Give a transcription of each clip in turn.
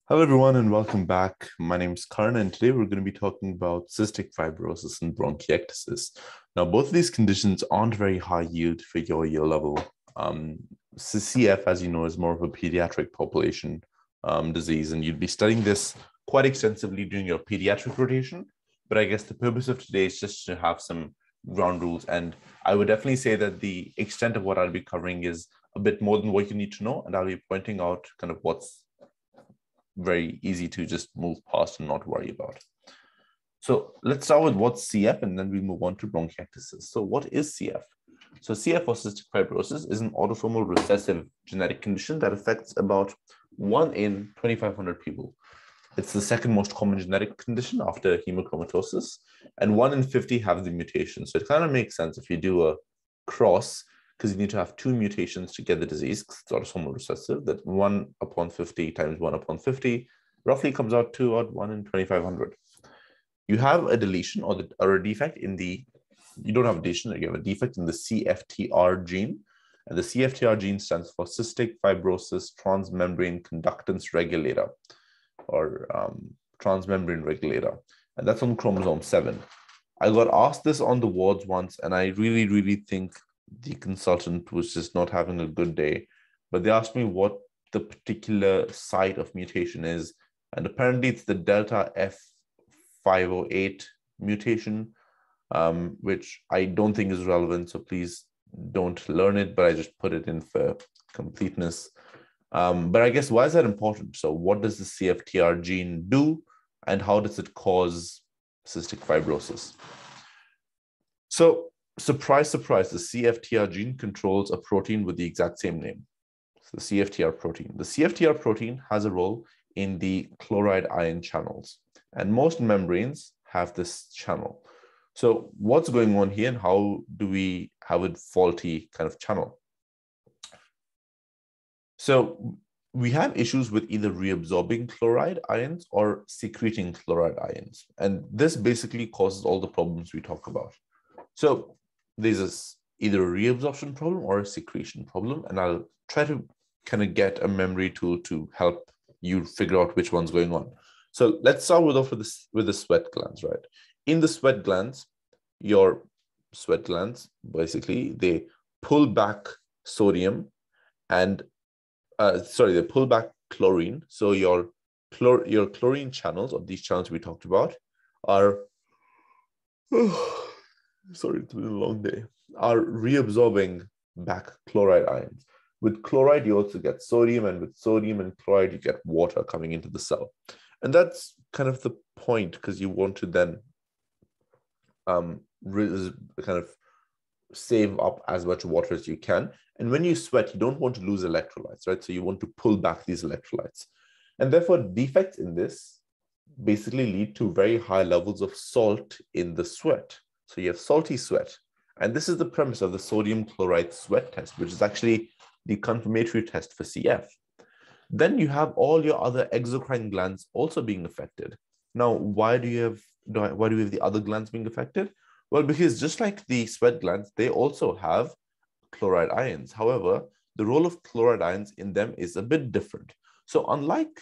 Hello, everyone, and welcome back. My name is Karan, and today we're going to be talking about cystic fibrosis and bronchiectasis. Now, both of these conditions aren't very high yield for your year level. CF, as you know, is more of a pediatric population disease, and you'd be studying this quite extensively during your pediatric rotation. But I guess the purpose of today is just to have some ground rules, and I would definitely say that the extent of what I'll be covering is a bit more than what you need to know, and I'll be pointing out kind of what's very easy to just move past and not worry about. So let's start with what's CF, and then we move on to bronchiectasis. So what is CF? So CF, or cystic fibrosis, is an autosomal recessive genetic condition that affects about 1 in 2,500 people. It's the second most common genetic condition after hemochromatosis, and 1 in 50 have the mutation. So it kind of makes sense if you do a cross, because you need to have 2 mutations to get the disease, because it's autosomal recessive, that 1 upon 50 times 1 upon 50 roughly comes out to about 1 in 2,500. You have a deletion or a defect in the, you don't have a deletion, you have a defect in the CFTR gene. And the CFTR gene stands for Cystic Fibrosis Transmembrane Conductance Regulator, or transmembrane regulator. And that's on chromosome 7. I got asked this on the wards once, and I really think the consultant was just not having a good day, but they asked me what the particular site of mutation is, and apparently it's the delta F508 mutation, which I don't think is relevant, so please don't learn it, but I just put it in for completeness. But I guess, why is that important? So what does the CFTR gene do, and how does it cause cystic fibrosis? So surprise, surprise, the CFTR gene controls a protein with the exact same name. So the CFTR protein. The CFTR protein has a role in the chloride ion channels, and most membranes have this channel. So what's going on here, and how do we have a faulty kind of channel? So we have issues with either reabsorbing chloride ions or secreting chloride ions, and this basically causes all the problems we talk about. So there's either a reabsorption problem or a secretion problem, and I'll try to kind of get a memory tool to help you figure out which one's going on. So let's start with the sweat glands, right? In the sweat glands, your sweat glands, basically, they pull back sodium and, they pull back chlorine. So your chlorine channels, or these channels we talked about, are, sorry, it's been a long day, are reabsorbing back chloride ions. With chloride, you also get sodium, and with sodium and chloride, you get water coming into the cell. And that's kind of the point, because you want to then kind of save up as much water as you can. And when you sweat, you don't want to lose electrolytes, right? So you want to pull back these electrolytes. And therefore, defects in this basically lead to very high levels of salt in the sweat. So you have salty sweat. And this is the premise of the sodium chloride sweat test, which is actually the confirmatory test for CF. Then you have all your other exocrine glands also being affected. Now, why do we have the other glands being affected? Well, because just like the sweat glands, they also have chloride ions. However, the role of chloride ions in them is a bit different. So unlike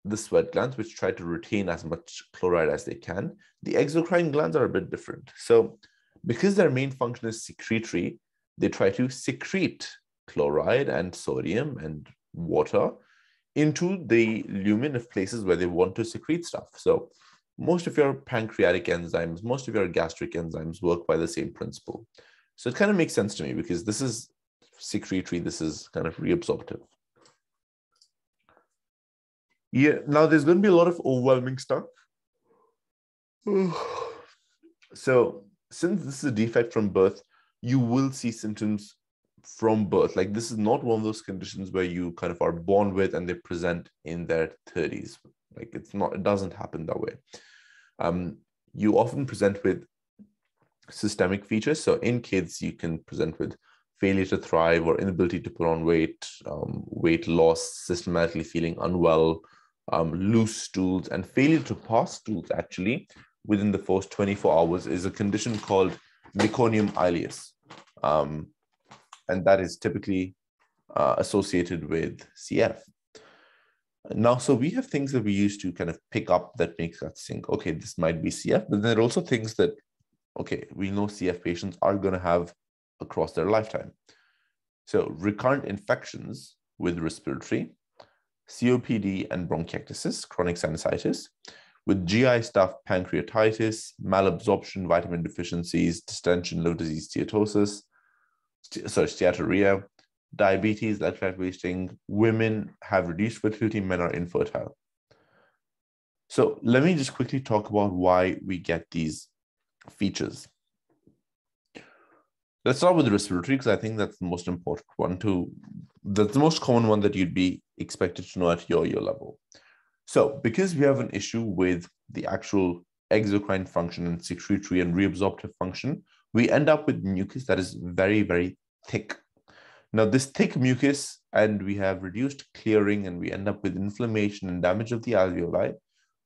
the sweat glands, which try to retain as much chloride as they can, the exocrine glands are a bit different. So because their main function is secretory, they try to secrete chloride and sodium and water into the lumen of places where they want to secrete stuff. So most of your pancreatic enzymes, most of your gastric enzymes work by the same principle. So it kind of makes sense to me, because this is secretory, this is kind of reabsorptive. Yeah, now there's going to be a lot of overwhelming stuff. So since this is a defect from birth, you will see symptoms from birth. Like, this is not one of those conditions where you kind of are born with and they present in their 30s. Like, it doesn't happen that way. You often present with systemic features. So in kids, you can present with failure to thrive or inability to put on weight, weight loss, systematically feeling unwell, loose stools, and failure to pass stools actually within the first 24 hours is a condition called meconium ileus. And that is typically associated with CF. Now, so we have things that we use to kind of pick up that makes us think, okay, this might be CF, but there are also things that, okay, we know CF patients are going to have across their lifetime. So recurrent infections with respiratory, COPD and bronchiectasis, chronic sinusitis, with GI stuff, pancreatitis, malabsorption, vitamin deficiencies, distension, liver disease, steatorrhea, diabetes, electrolyte wasting. Women have reduced fertility, men are infertile. So let me just quickly talk about why we get these features. Let's start with the respiratory, because I think that's the most important one that's the most common one that you'd be expected to know at your year level. So because we have an issue with the actual exocrine function and secretory and reabsorptive function, we end up with mucus that is very, very thick. Now, this thick mucus, and we have reduced clearing, and we end up with inflammation and damage of the alveoli.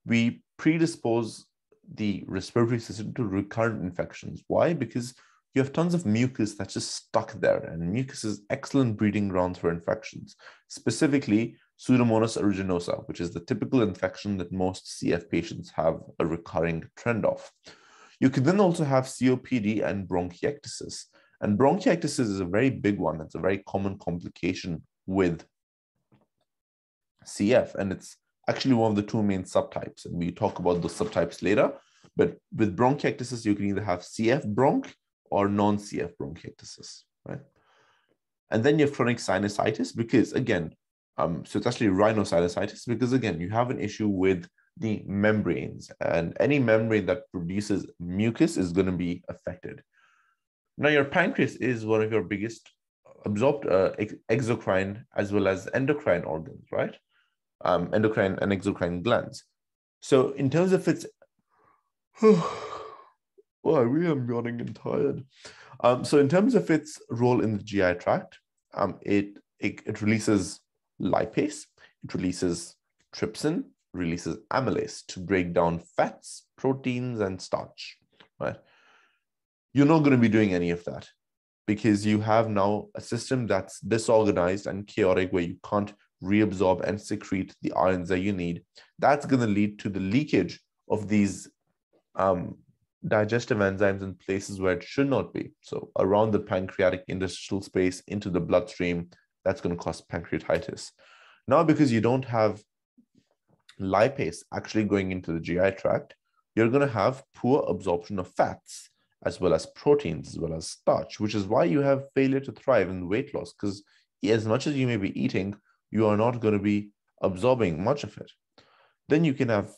We predispose the respiratory system to recurrent infections. Why? Because you have tons of mucus that's just stuck there, and mucus is excellent breeding grounds for infections, specifically Pseudomonas aeruginosa, which is the typical infection that most CF patients have a recurring trend of. You can then also have COPD and bronchiectasis. And bronchiectasis is a very big one. It's a very common complication with CF, and it's actually one of the two main subtypes. And we talk about those subtypes later. But with bronchiectasis, you can either have CF bronch or non-CF bronchiectasis, right? And then you have chronic sinusitis, because again, so it's actually rhinosinusitis, because again, you have an issue with the membranes, and any membrane that produces mucus is going to be affected. Now, your pancreas is one of your biggest absorbed exocrine as well as endocrine organs, right? Endocrine and exocrine glands. So in terms of its, I really am yawning and tired. So in terms of its role in the GI tract, it releases lipase, it releases trypsin, releases amylase to break down fats, proteins, and starch, right? You're not going to be doing any of that because you have now a system that's disorganized and chaotic, where you can't reabsorb and secrete the ions that you need. That's going to lead to the leakage of these digestive enzymes in places where it should not be. So around the pancreatic interstitial space into the bloodstream, that's going to cause pancreatitis. Now, because you don't have lipase actually going into the GI tract, you're going to have poor absorption of fats, as well as proteins, as well as starch, which is why you have failure to thrive in weight loss, because as much as you may be eating, you are not going to be absorbing much of it. Then you can have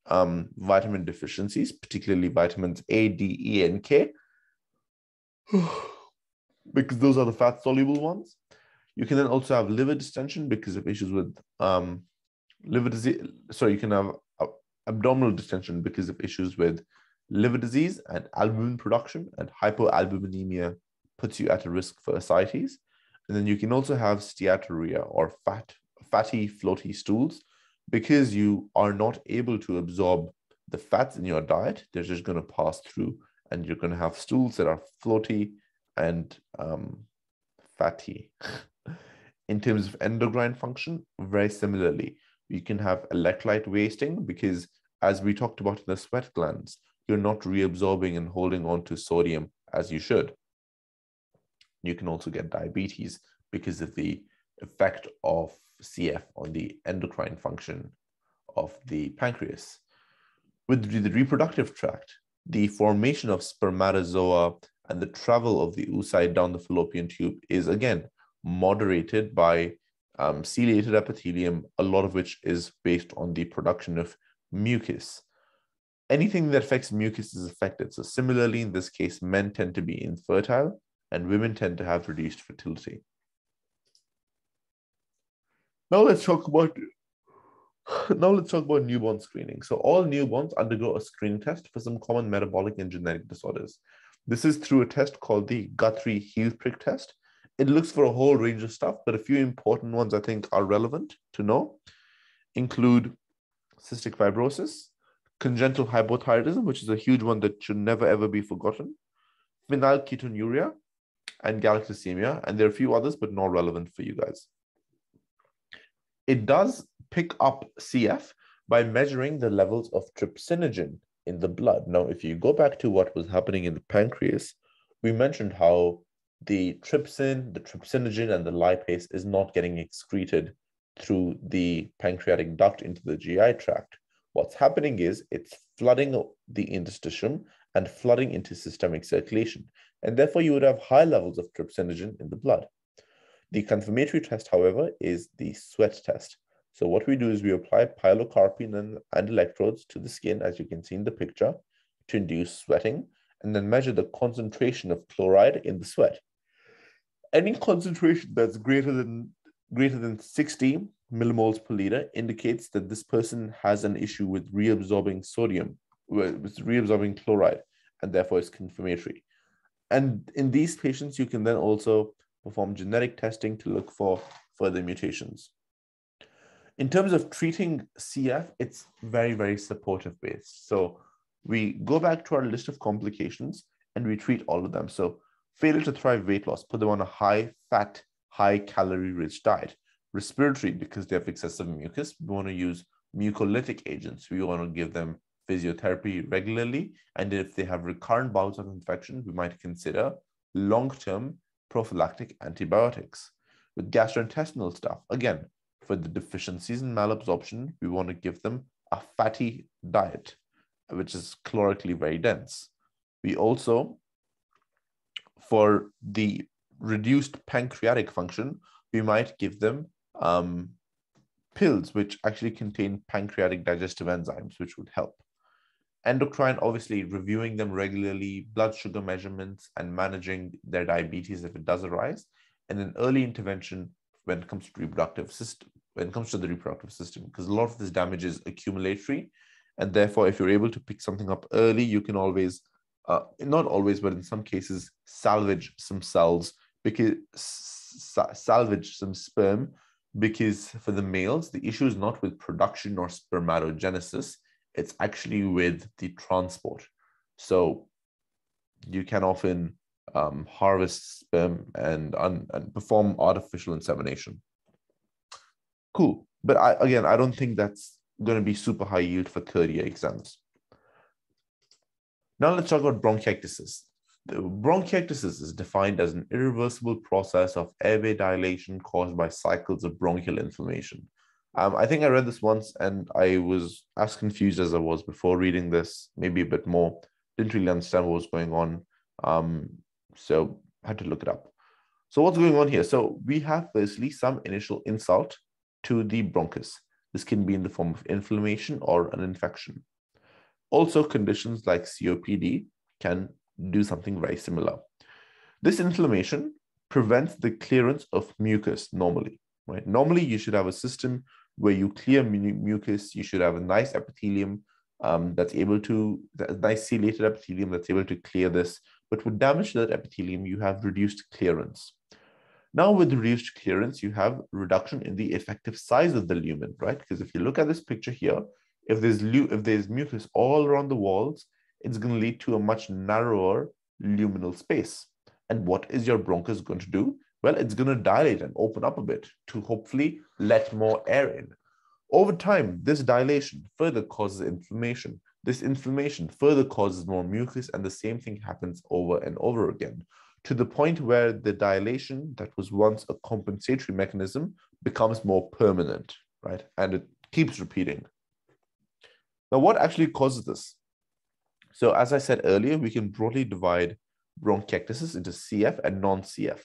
vitamin deficiencies, particularly vitamins A, D, E, and K, because those are the fat-soluble ones. You can then also have liver distension because of issues with liver disease. Sorry, you can have abdominal distension because of issues with liver disease and albumin production, and hypoalbuminemia puts you at a risk for ascites. And then you can also have steatorrhea, or fatty floaty stools, because you are not able to absorb the fats in your diet. They're just going to pass through, and you're going to have stools that are floaty and fatty. In terms of endocrine function, very similarly, you can have electrolyte wasting, because as we talked about in the sweat glands, you're not reabsorbing and holding on to sodium as you should. You can also get diabetes because of the effect of CF on the endocrine function of the pancreas. With the reproductive tract, the formation of spermatozoa and the travel of the oocyte down the fallopian tube is again moderated by ciliated epithelium, a lot of which is based on the production of mucus. Anything that affects mucus is affected. So similarly, in this case, men tend to be infertile and women tend to have reduced fertility. Now let's talk about newborn screening. So all newborns undergo a screening test for some common metabolic and genetic disorders. This is through a test called the Guthrie heel prick test. It looks for a whole range of stuff, but a few important ones I think are relevant to know include cystic fibrosis, congenital hypothyroidism, which is a huge one that should never ever be forgotten, phenylketonuria, and galactosemia, and there are a few others, but not relevant for you guys. It does pick up CF by measuring the levels of trypsinogen in the blood. Now, if you go back to what was happening in the pancreas, we mentioned how the trypsin, the trypsinogen, and the lipase is not getting excreted through the pancreatic duct into the GI tract. What's happening is it's flooding the interstitium and flooding into systemic circulation. And therefore, you would have high levels of trypsinogen in the blood. The confirmatory test, however, is the sweat test. So what we do is we apply pilocarpine and electrodes to the skin, as you can see in the picture, to induce sweating, and then measure the concentration of chloride in the sweat. Any concentration that's greater than 60 millimoles per liter indicates that this person has an issue with reabsorbing sodium, with reabsorbing chloride, and therefore is confirmatory. And in these patients, you can then also perform genetic testing to look for further mutations. In terms of treating CF, it's very, very supportive based. So we go back to our list of complications and we treat all of them. So failure to thrive weight loss, put them on a high fat, high calorie rich diet. Respiratory, because they have excessive mucus, we want to use mucolytic agents. We want to give them physiotherapy regularly. And if they have recurrent bouts of infection, we might consider long-term prophylactic antibiotics. With gastrointestinal stuff, again, for the deficiencies in malabsorption, we want to give them a fatty diet, which is calorically very dense. We also, for the reduced pancreatic function, we might give them pills which actually contain pancreatic digestive enzymes, which would help. Endocrine, obviously reviewing them regularly, blood sugar measurements, and managing their diabetes if it does arise, and then early intervention when it comes to the reproductive system, because a lot of this damage is accumulatory, and therefore, if you're able to pick something up early, you can always, not always, but in some cases, salvage some cells, because salvage some sperm, because for the males, the issue is not with production or spermatogenesis, it's actually with the transport. So you can often harvest sperm and perform artificial insemination. Cool. But I don't think that's going to be super high yield for third-year exams. Now let's talk about bronchiectasis. The bronchiectasis is defined as an irreversible process of airway dilation caused by cycles of bronchial inflammation. I think I read this once and I was as confused as I was before reading this, maybe a bit more. Didn't really understand what was going on. So I had to look it up. So what's going on here? So we have firstly some initial insult to the bronchus. This can be in the form of inflammation or an infection. Also, conditions like COPD can do something very similar. This inflammation prevents the clearance of mucus normally, right? Normally, you should have a system where you clear mucus. You should have a nice epithelium nice ciliated epithelium that's able to clear this. But with damage to that epithelium, you have reduced clearance. Now, with reduced clearance, you have reduction in the effective size of the lumen, right? Because if you look at this picture here, if there's mucus all around the walls, it's going to lead to a much narrower luminal space. And what is your bronchus going to do? Well, it's going to dilate and open up a bit to hopefully let more air in. Over time, this dilation further causes inflammation. This inflammation further causes more mucus, and the same thing happens over and over again, to the point where the dilation that was once a compensatory mechanism becomes more permanent, right? And it keeps repeating. Now, what actually causes this? So as I said earlier, we can broadly divide bronchiectasis into CF and non-CF.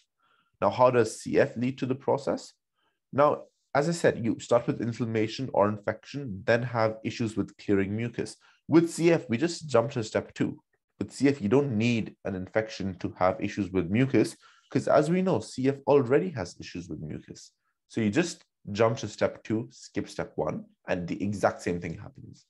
Now, how does CF lead to the process? Now, as I said, you start with inflammation or infection, then have issues with clearing mucus. With CF, we just jump to step 2. With CF, you don't need an infection to have issues with mucus, because as we know, CF already has issues with mucus. So you just jump to step 2, skip step 1, and the exact same thing happens.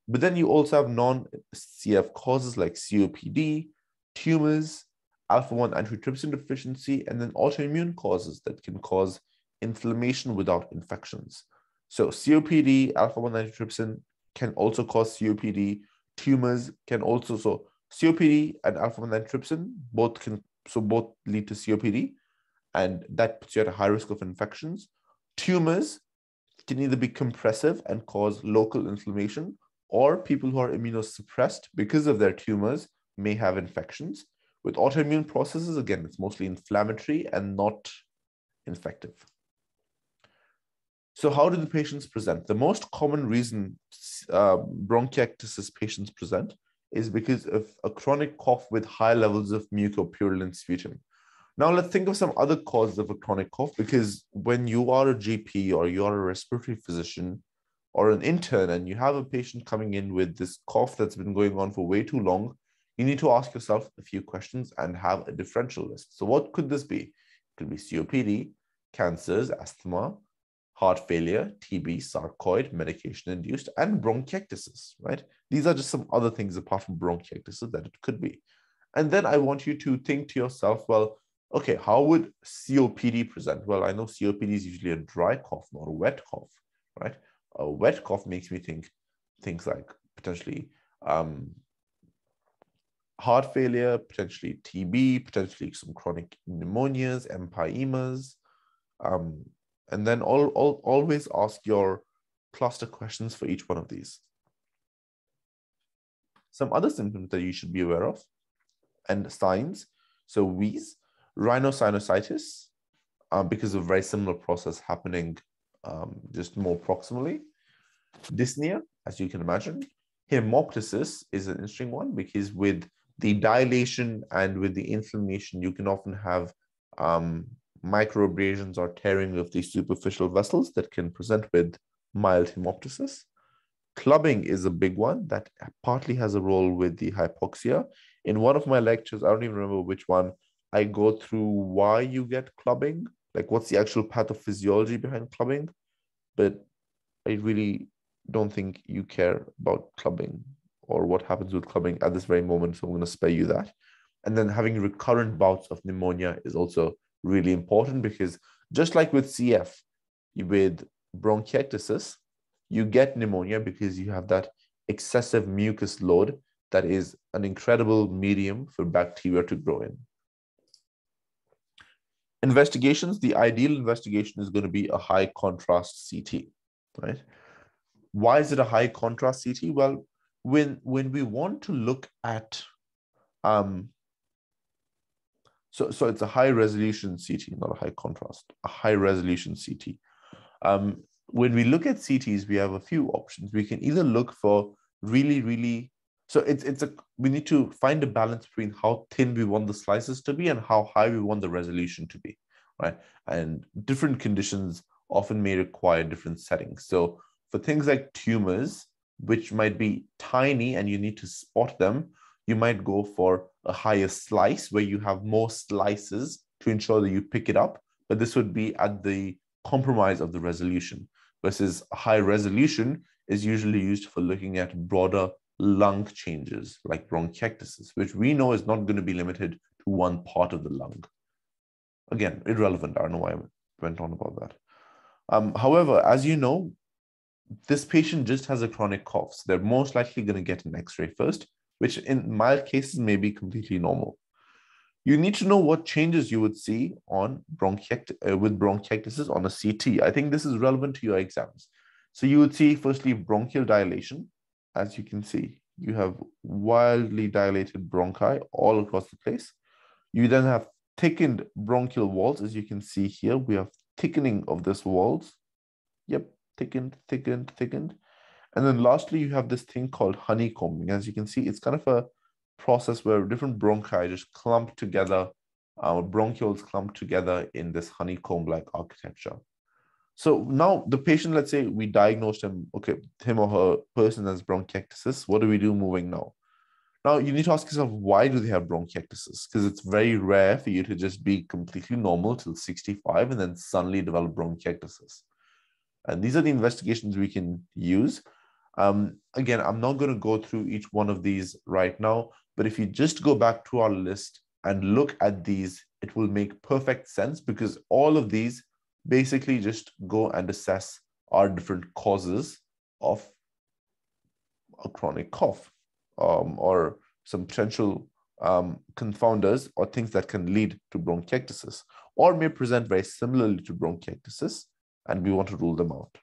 But then you also have non-CF causes like COPD, tumors, alpha-1 antitrypsin deficiency, and then autoimmune causes that can cause inflammation without infections. So COPD, alpha-1 antitrypsin can also cause COPD. Tumors can also, so COPD and alpha-1 antitrypsin both lead to COPD, and that puts you at a high risk of infections. Tumors can either be compressive and cause local inflammation, or people who are immunosuppressed because of their tumors may have infections. With autoimmune processes, again, it's mostly inflammatory and not infective. So how do the patients present? The most common reason bronchiectasis patients present is because of a chronic cough with high levels of mucopurulent sputum. Now let's think of some other causes of a chronic cough, because when you are a GP or you are a respiratory physician or an intern and you have a patient coming in with this cough that's been going on for way too long, you need to ask yourself a few questions and have a differential list. So what could this be? It could be COPD, cancers, asthma, heart failure, TB, sarcoid, medication-induced, and bronchiectasis, right? These are just some other things apart from bronchiectasis that it could be. And then I want you to think to yourself, well, okay, how would COPD present? Well, I know COPD is usually a dry cough, not a wet cough, right? A wet cough makes me think things like potentially heart failure, potentially TB, potentially some chronic pneumonias, empyemas. And then always ask your cluster questions for each one of these. Some other symptoms that you should be aware of and signs. So wheeze, rhinosinusitis, because of a very similar process happening just more proximally. Dyspnea, as you can imagine. Hemoptysis is an interesting one because with the dilation and with the inflammation, you can often have microabrasions or tearing of the superficial vessels that can present with mild hemoptysis. Clubbing is a big one that partly has a role with the hypoxia. In one of my lectures, I don't even remember which one, I go through why you get clubbing, like what's the actual pathophysiology behind clubbing, but I really don't think you care about clubbing or what happens with clubbing at this very moment, so I'm going to spare you that. And then having recurrent bouts of pneumonia is also really important, because just like with CF, with bronchiectasis, you get pneumonia because you have that excessive mucus load that is an incredible medium for bacteria to grow in. Investigations, the ideal investigation is going to be a high contrast CT, right? Why is it a high contrast CT? Well, when we want to look at So it's a high resolution CT, not a high contrast, a high resolution CT. When we look at CTs, we have a few options. We can either look for really, so we need to find a balance between how thin we want the slices to be and how high we want the resolution to be, right? And different conditions often may require different settings. So for things like tumors, which might be tiny and you need to spot them, you might go for a higher slice where you have more slices to ensure that you pick it up, but this would be at the compromise of the resolution, versus high resolution is usually used for looking at broader lung changes like bronchiectasis, which we know is not going to be limited to one part of the lung. Again, irrelevant. I don't know why I went on about that. However, as you know, this patient just has a chronic cough, so they're most likely going to get an X-ray first, which in mild cases may be completely normal. You need to know what changes you would see on with bronchiectasis on a CT. I think this is relevant to your exams. So you would see firstly bronchial dilation. As you can see, you have wildly dilated bronchi all across the place. You then have thickened bronchial walls. As you can see here, we have thickening of these walls. Yep, thickened. And then lastly, you have this thing called honeycombing. As you can see, it's kind of a process where different bronchi just clump together, bronchioles clump together in this honeycomb-like architecture. So now the patient, let's say we diagnosed him, okay, him or her person has bronchiectasis. What do we do moving now? Now you need to ask yourself, why do they have bronchiectasis? Because it's very rare for you to just be completely normal till 65 and then suddenly develop bronchiectasis. And these are the investigations we can use. Again, I'm not going to go through each one of these right now, but if you just go back to our list and look at these, it will make perfect sense, because all of these basically just go and assess our different causes of a chronic cough, or some potential confounders or things that can lead to bronchiectasis, or may present very similarly to bronchiectasis, and we want to rule them out.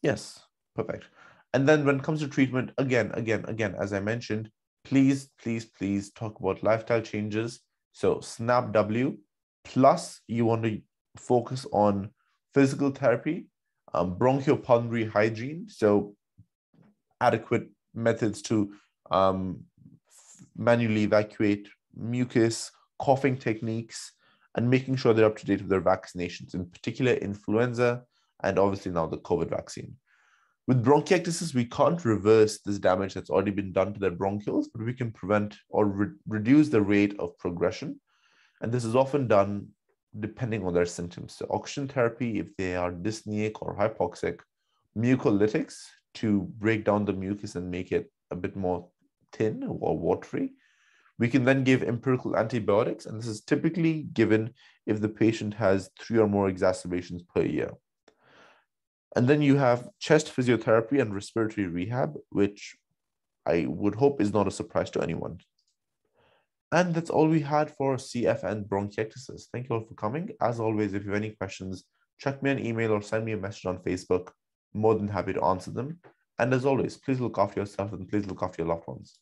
Yes, perfect. And then when it comes to treatment, again, as I mentioned, please talk about lifestyle changes. So SNAP W, plus you want to focus on physical therapy, bronchopulmonary hygiene, so adequate methods to manually evacuate mucus, coughing techniques, and making sure they're up to date with their vaccinations, in particular influenza, and obviously now the COVID vaccine. With bronchiectasis, we can't reverse this damage that's already been done to their bronchioles, but we can prevent or reduce the rate of progression. And this is often done depending on their symptoms. So oxygen therapy, if they are dyspneic or hypoxic, mucolytics to break down the mucus and make it a bit more thin or watery. We can then give empirical antibiotics, and this is typically given if the patient has 3 or more exacerbations per year. And then you have chest physiotherapy and respiratory rehab, which I would hope is not a surprise to anyone. And that's all we had for CF and bronchiectasis. Thank you all for coming. As always, if you have any questions, check me an email or send me a message on Facebook. More than happy to answer them. And as always, please look after yourself and please look after your loved ones.